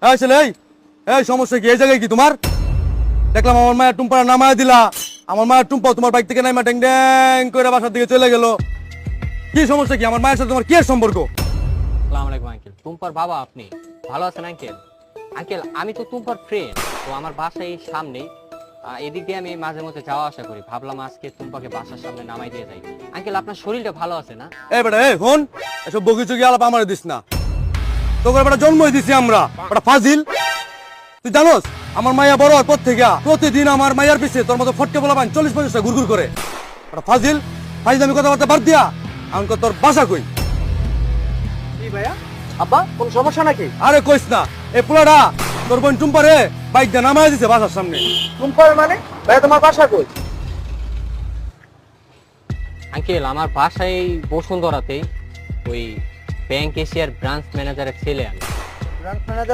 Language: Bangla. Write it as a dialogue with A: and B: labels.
A: এই ছেলে এই সমস্যা কি? এই জায়গায় কি তোমার? দেখলাম আমার মায়ের টুম্পার নামায় দিলা, আমার মায়ের টুম্পা তোমার বাইক থেকে নামা ড্যাং ড্যাং করে বাসার দিকে চলে গেল। কি সমস্যা কি? আমার মায়ের সাথে তোমার কি এর সম্পর্ক?
B: আসসালামু আলাইকুম আঙ্কেল। টুম্পার বাবা আপনি ভালো আছেন আঙ্কেল? আঙ্কেল আমি তো টুম্পার ফ্রেন্ড, তো আমার বাসা এই সামনেই, এদিক দিয়ে আমি মাঝে মধ্যে যাওয়া আসা করি। ভাবলাম আজকে টুম্পাকে বাসার সামনে নামাই দিয়ে যাই। আঙ্কেল আপনার শরীরটা ভালো আছে না?
A: এই বেটা এই ফোন, এসব বগিচুগি আলাপ আমার দিস না। তোকে বেটা জন্মই দিছি আমরা, বেটা ফাজিল। তুই জানোস আমার মাইয়া বড় হওয়ার পর থেকে প্রতিদিন আমার মাইয়ার পিছে তোর মতো ফটকে বলা পান 40-50টা ঘুরঘুর করে। বেটা ফাজিল, ফাজিল আমি কথাবার্তা বাদ দিয়া আমি তোর বাসা কই?
C: কি ভাইয়া? আব্বা কোন সমস্যা নাকি?
A: আরে কইস না, এই পোলাটা তোর বোন টুম্পারে বাইক দিয়ে নামায় দিছে বাসার সামনে।
C: টুম্পার মানে? ভাইয়া তোমার বাসা কই?
B: আঙ্কেল আমার বাসায় বসুন্ধরাতেই, ওই ব্যাংক এশিয়ার ব্রাঞ্চ ম্যানেজারের ছেলে আমি।
C: Branch manager